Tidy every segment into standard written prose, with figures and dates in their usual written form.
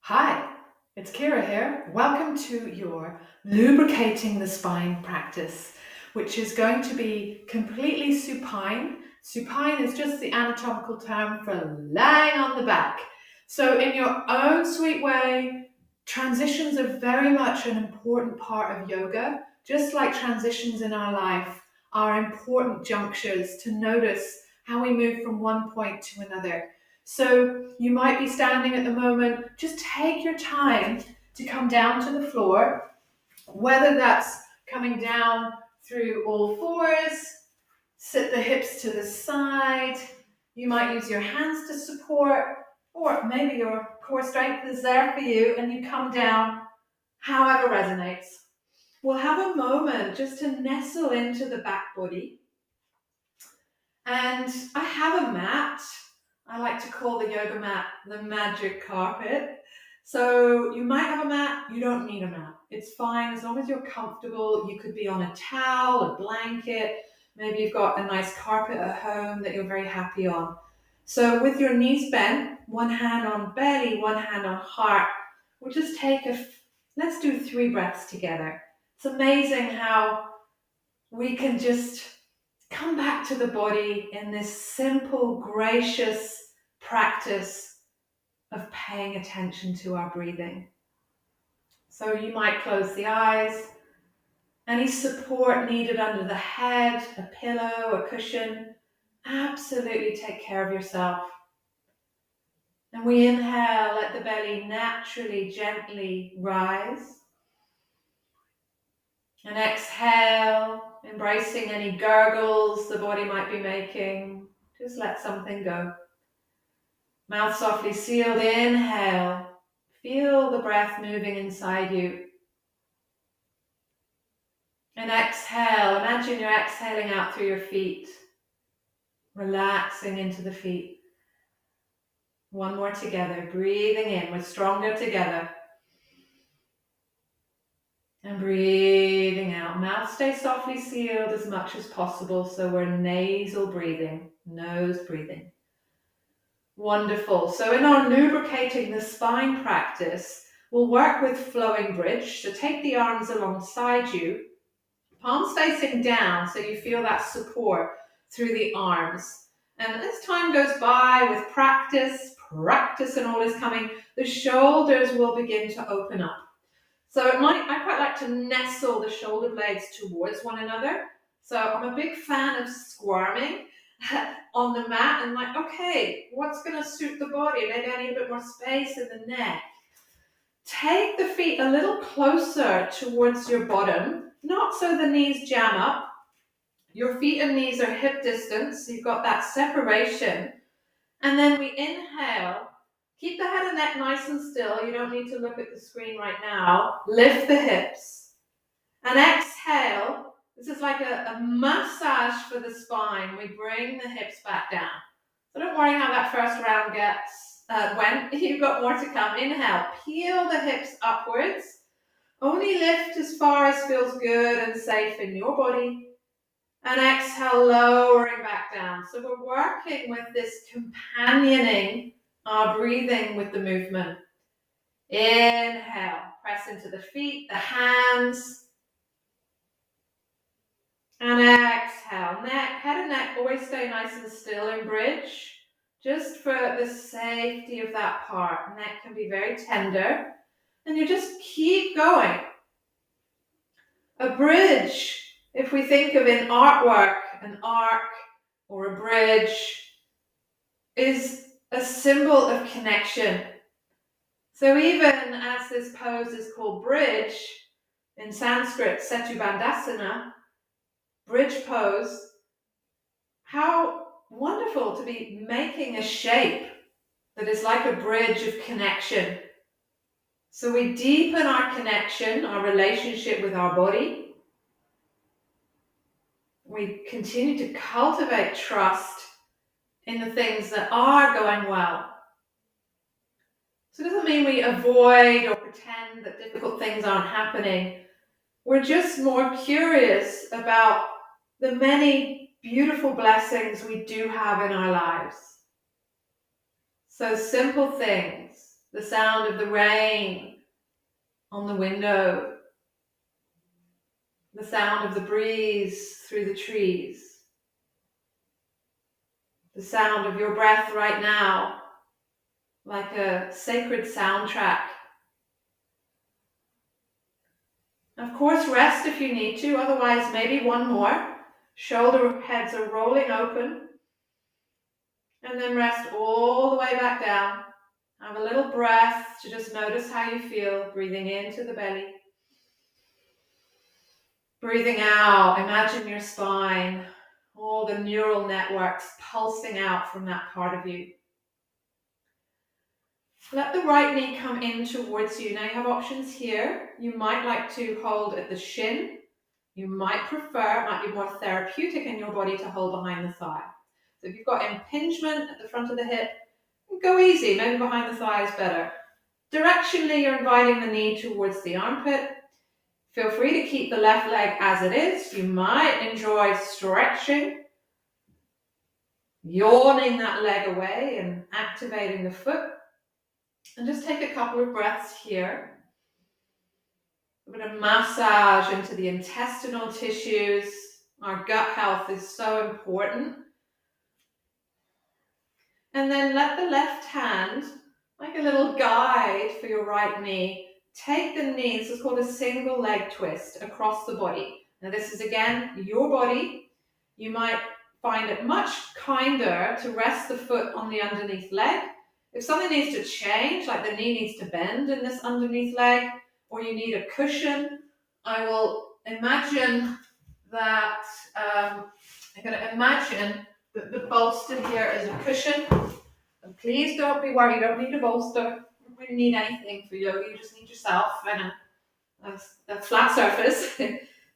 Hi, it's Ciara here. Welcome to your Lubricating the Spine practice, which is going to be completely supine. Supine is just the anatomical term for lying on the back. So in your own sweet way, transitions are very much an important part of yoga, just like transitions in our life are important junctures to notice how we move from one point to another. So you might be standing at the moment, just take your time to come down to the floor, whether that's coming down through all fours, sit the hips to the side. You might use your hands to support, or maybe your core strength is there for you and you come down however resonates. We'll have a moment just to nestle into the back body. And I have a mat. I like to call the yoga mat the magic carpet. So you might have a mat, you don't need a mat. It's fine as long as you're comfortable. You could be on a towel, a blanket. Maybe you've got a nice carpet at home that you're very happy on. So with your knees bent, one hand on belly, one hand on heart, we'll just let's do 3 breaths together. It's amazing how we can just come back to the body in this simple, gracious practice of paying attention to our breathing. So you might close the eyes. Any support needed under the head, a pillow, a cushion, absolutely take care of yourself. And we inhale, let the belly naturally, gently rise. And exhale, embracing any gurgles the body might be making. Just let something go. Mouth softly sealed, inhale. Feel the breath moving inside you. And exhale, imagine you're exhaling out through your feet. Relaxing into the feet. One more together, breathing in. We're stronger together. And breathing out. Mouth stays softly sealed as much as possible, so we're nasal breathing, nose breathing. Wonderful. So in our lubricating the spine practice, we'll work with flowing bridge. So take the arms alongside you, palms facing down so you feel that support through the arms. And as time goes by with practice and all is coming, the shoulders will begin to open up. So I quite like to nestle the shoulder blades towards one another. So I'm a big fan of squirming on the mat and like, okay, what's going to suit the body? Maybe I need a bit more space in the neck. Take the feet a little closer towards your bottom, not so the knees jam up. Your feet and knees are hip distance, so you've got that separation. And then we inhale. Keep the head and neck nice and still. You don't need to look at the screen right now. Lift the hips. And exhale. This is like a massage for the spine. We bring the hips back down. So don't worry how that first round went. You've got more to come. Inhale. Peel the hips upwards. Only lift as far as feels good and safe in your body. And exhale, lowering back down. So we're working with this companioning our breathing with the movement. Inhale, press into the feet, the hands. And exhale, head and neck always stay nice and still in bridge. Just for the safety of that part. Neck can be very tender. And you just keep going. A bridge, if we think of in artwork, an arc or a bridge, is a symbol of connection. So even as this pose is called bridge, in Sanskrit, Setu Bandhasana, bridge pose, how wonderful to be making a shape that is like a bridge of connection. So we deepen our connection, our relationship with our body. We continue to cultivate trust in the things that are going well. So it doesn't mean we avoid or pretend that difficult things aren't happening. We're just more curious about the many beautiful blessings we do have in our lives. So simple things the sound of the rain on the window, the sound of the breeze through the trees, the sound of your breath right now, like a sacred soundtrack. Of course, rest if you need to, otherwise maybe one more. Shoulder heads are rolling open. And then rest all the way back down. Have a little breath to just notice how you feel, breathing into the belly. Breathing out, imagine your spine, all the neural networks pulsing out from that part of you. Let the right knee come in towards you. Now you have options here. You might like to hold at the shin. You might prefer, it might be more therapeutic in your body to hold behind the thigh. So if you've got impingement at the front of the hip, go easy, maybe behind the thigh is better. Directionally, you're inviting the knee towards the armpit. Feel free to keep the left leg as it is. You might enjoy stretching, yawning that leg away and activating the foot. And just take a couple of breaths here. A bit of massage into the intestinal tissues. Our gut health is so important. And then let the left hand, like a little guide for your right knee, take the knee, this is called a single leg twist, across the body. Now this is again your body. You might find it much kinder to rest the foot on the underneath leg. If something needs to change, like the knee needs to bend in this underneath leg, or you need a cushion, I will imagine that, I'm going to imagine that the bolster here is a cushion. And please don't be worried, you don't need a bolster. You don't really need anything for yoga, you just need yourself and a flat surface.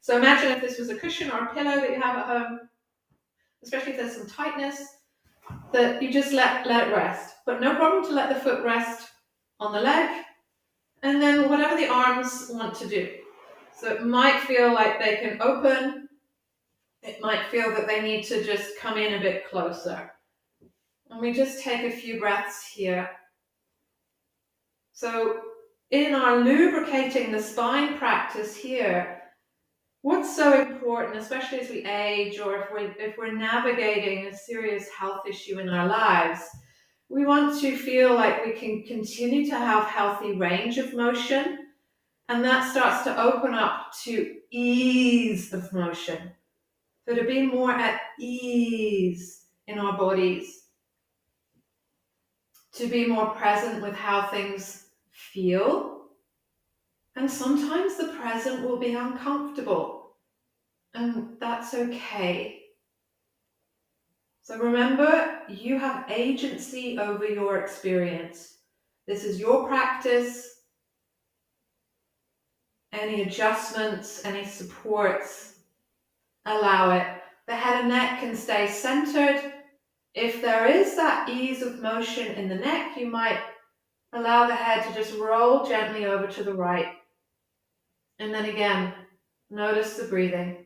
So imagine if this was a cushion or a pillow that you have at home, especially if there's some tightness, that you just let it rest. But no problem to let the foot rest on the leg, and then whatever the arms want to do. So it might feel like they can open, it might feel that they need to just come in a bit closer. And we just take a few breaths here. So in our lubricating the spine practice here, what's so important, especially as we age or if we're navigating a serious health issue in our lives, we want to feel like we can continue to have healthy range of motion, and that starts to open up to ease of motion. So to be more at ease in our bodies, to be more present with how things feel. And sometimes the present will be uncomfortable, and that's okay. So remember, you have agency over your experience. This is your practice. Any adjustments, any supports, allow it. The head and neck can stay centered. If there is that ease of motion in the neck, you might allow the head to just roll gently over to the right. And then again, notice the breathing.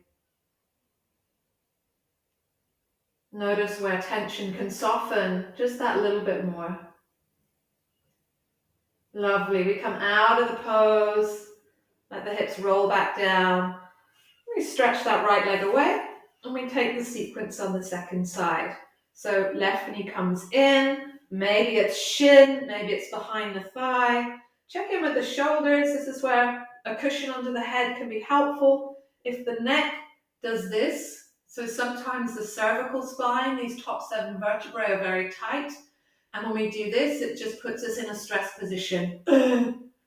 Notice where tension can soften just that little bit more. Lovely. We come out of the pose, let the hips roll back down. We stretch that right leg away, and we take the sequence on the second side. So left knee comes in, maybe it's shin, maybe it's behind the thigh. Check in with the shoulders. This is where a cushion under the head can be helpful. If the neck does this, so sometimes the cervical spine, these top 7 vertebrae are very tight. And when we do this, it just puts us in a stress position.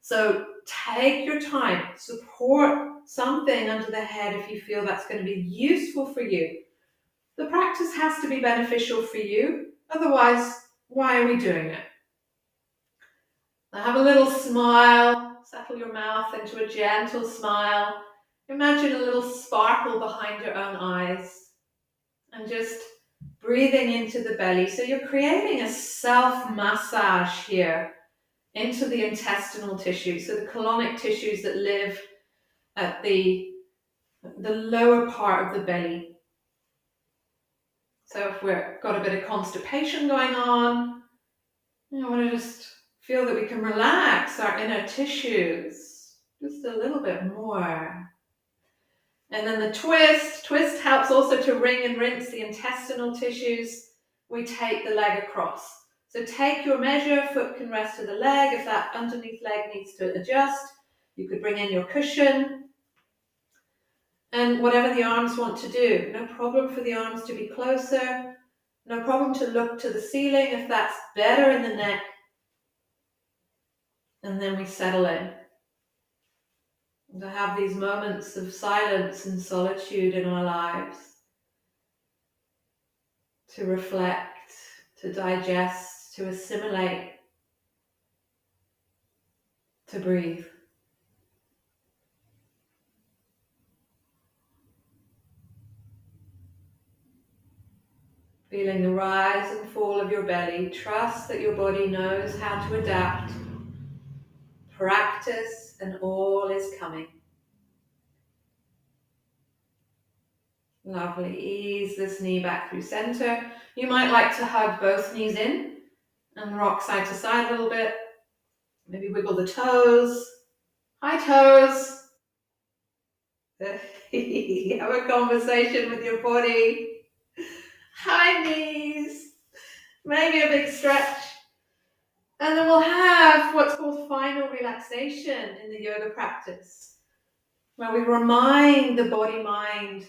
So take your time, support something under the head if you feel that's going to be useful for you. The practice has to be beneficial for you, otherwise, why are we doing it? Now have a little smile, settle your mouth into a gentle smile. Imagine a little sparkle behind your own eyes, and just breathing into the belly. So you're creating a self-massage here into the intestinal tissue, so the colonic tissues that live at the lower part of the belly. So if we've got a bit of constipation going on, you want to just Feel that we can relax our inner tissues just a little bit more. And then the twist. Twist helps also to wring and rinse the intestinal tissues. We take the leg across. So take your measure, foot can rest to the leg. If that underneath leg needs to adjust, you could bring in your cushion. And whatever the arms want to do, no problem for the arms to be closer, no problem to look to the ceiling if that's better in the neck. And then we settle in. And to have these moments of silence and solitude in our lives, to reflect, to digest, to assimilate, to breathe. Feeling the rise and fall of your belly. Trust that your body knows how to adapt. Practice and all is coming. Lovely. Ease this knee back through center. You might like to hug both knees in and rock side to side a little bit. Maybe wiggle the toes. Hi, toes. Have a conversation with your body. Hi, knees. Maybe a big stretch. And then we'll have what's called final relaxation in the yoga practice, where we remind the body-mind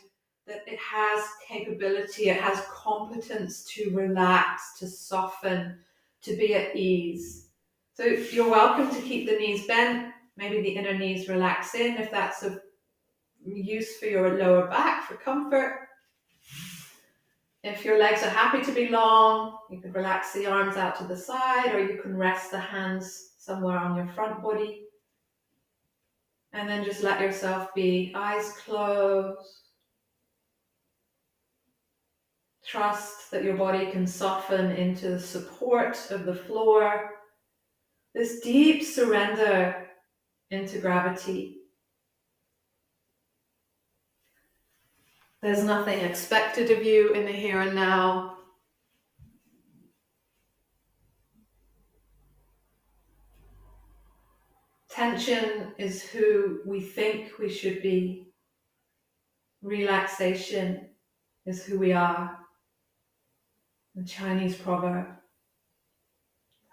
that it has capability, it has competence to relax, to soften, to be at ease. So you're welcome to keep the knees bent, maybe the inner knees relax in if that's of use for your lower back for comfort. If your legs are happy to be long, you can relax the arms out to the side, or you can rest the hands somewhere on your front body. And then just let yourself be, eyes closed. Trust that your body can soften into the support of the floor. This deep surrender into gravity. There's nothing expected of you in the here and now. Tension is who we think we should be. Relaxation is who we are. The Chinese proverb.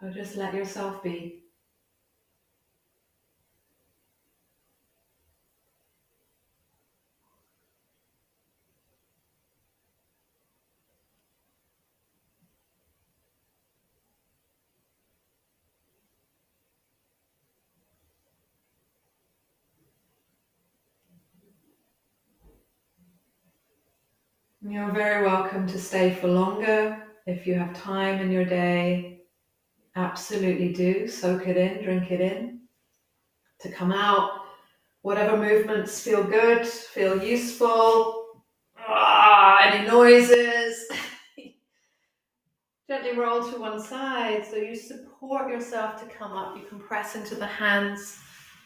So just let yourself be. You're very welcome to stay for longer. If you have time in your day, absolutely do. Soak it in, drink it in. To come out, whatever movements feel good, feel useful. Any noises. Gently roll to one side so you support yourself to come up. You can press into the hands.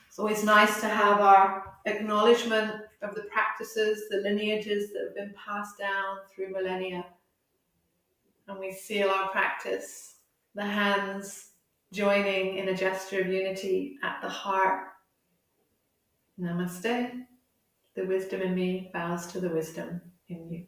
It's always nice to have our acknowledgement of the practices, the lineages that have been passed down through millennia. And we seal our practice, the hands joining in a gesture of unity at the heart. Namaste. The wisdom in me bows to the wisdom in you.